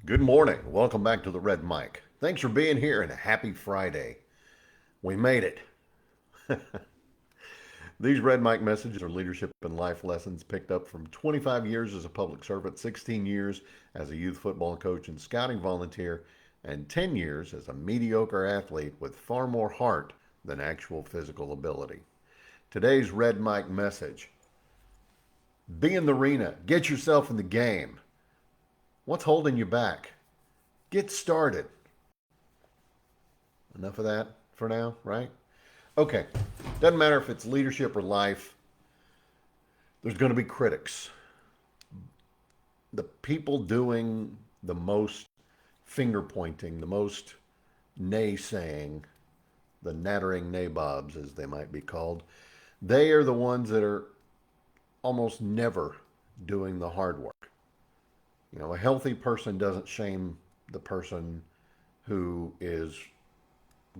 Good morning. Welcome back to the Red Mic. Thanks for being here and happy Friday. We made it. These Red Mic messages are leadership and life lessons picked up from 25 years as a public servant, 16 years as a youth football coach and scouting volunteer, and 10 years as a mediocre athlete with far more heart than actual physical ability. Today's Red Mic message: be in the arena, get yourself in the game. What's holding you back? Get started. Enough of that for now, right? Okay. Doesn't matter if it's leadership or life, there's going to be critics. The people doing the most finger pointing, the most naysaying, the nattering nabobs, as they might be called, they are the ones that are almost never doing the hard work. A healthy person doesn't shame the person who is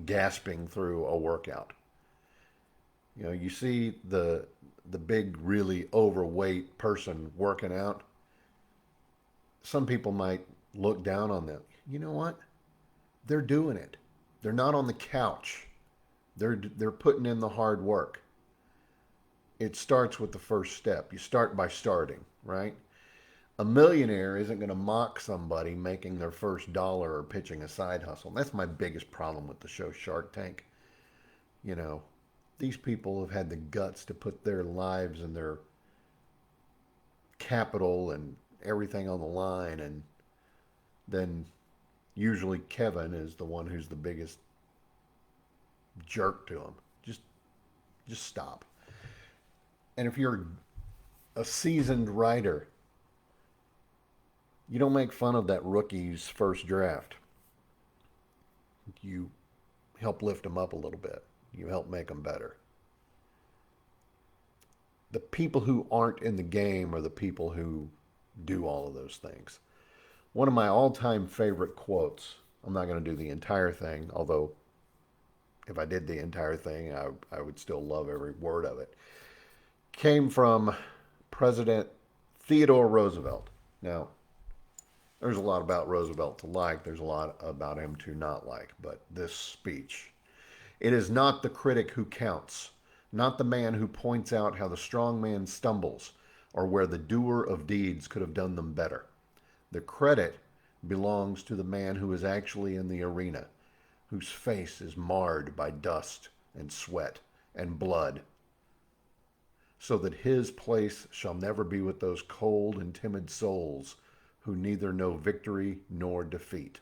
gasping through a workout. You see the big, really overweight person working out. Some people might look down on them. You know what? They're doing it. They're not on the couch. They're putting in the hard work. It starts with the first step. You start by starting, right? A millionaire isn't going to mock somebody making their first dollar or pitching a side hustle. That's my biggest problem with the show Shark Tank. You know, these people have had the guts to put their lives and their capital and everything on the line, and then usually Kevin is the one who's the biggest jerk to them. Just stop. And if you're a seasoned writer, you don't make fun of that rookie's first draft. You help lift them up a little bit. You help make them better. The people who aren't in the game are the people who do all of those things. One of my all-time favorite quotes, I'm not going to do the entire thing, although if I did the entire thing, I would still love every word of it, came from President Theodore Roosevelt. Now, there's a lot about Roosevelt to like, there's a lot about him to not like, but this speech: it is not the critic who counts, not the man who points out how the strong man stumbles or where the doer of deeds could have done them better. The credit belongs to the man who is actually in the arena, whose face is marred by dust and sweat and blood, so that his place shall never be with those cold and timid souls who neither know victory nor defeat.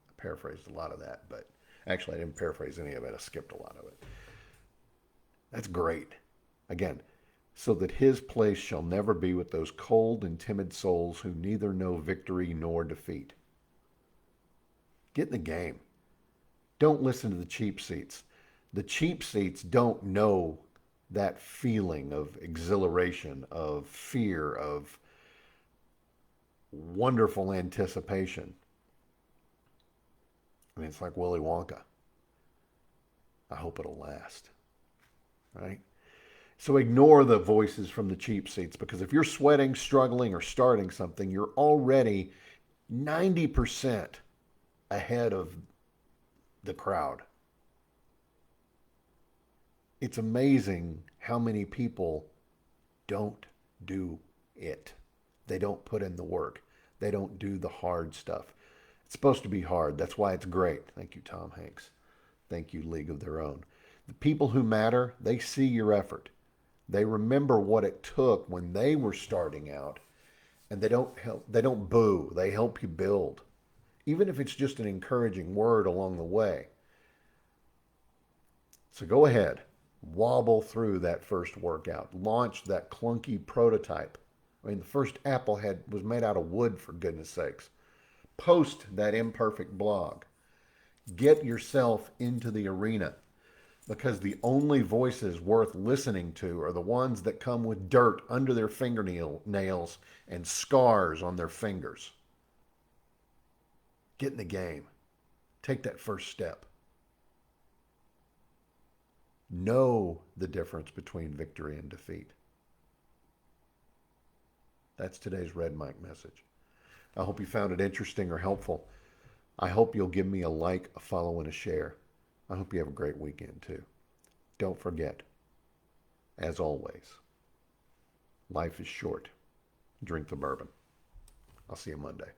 I paraphrased a lot of that, but actually I didn't paraphrase any of it. I skipped a lot of it. That's great. Again, so that his place shall never be with those cold and timid souls who neither know victory nor defeat. Get in the game. Don't listen to the cheap seats. The cheap seats don't know that feeling of exhilaration, of fear, of wonderful anticipation. I mean, it's like Willy Wonka. I hope it'll last, right? So ignore the voices from the cheap seats, because if you're sweating, struggling, or starting something, you're already 90% ahead of the crowd. It's amazing how many people don't do it. They don't put in the work. They don't do the hard stuff. It's supposed to be hard. That's why it's great. Thank you, Tom Hanks. Thank you, League of Their Own. The people who matter, they see your effort. They remember what it took when they were starting out, and they don't boo. They help you build. Even if it's just an encouraging word along the way. So go ahead, wobble through that first workout. Launch that clunky prototype. I mean, the first Apple was made out of wood, for goodness sakes. Post that imperfect blog. Get yourself into the arena, because the only voices worth listening to are the ones that come with dirt under their fingernails and scars on their fingers. Get in the game. Take that first step. Know the difference between victory and defeat. That's today's Red Mic message. I hope you found it interesting or helpful. I hope you'll give me a like, a follow, and a share. I hope you have a great weekend too. Don't forget, as always, life is short. Drink the bourbon. I'll see you Monday.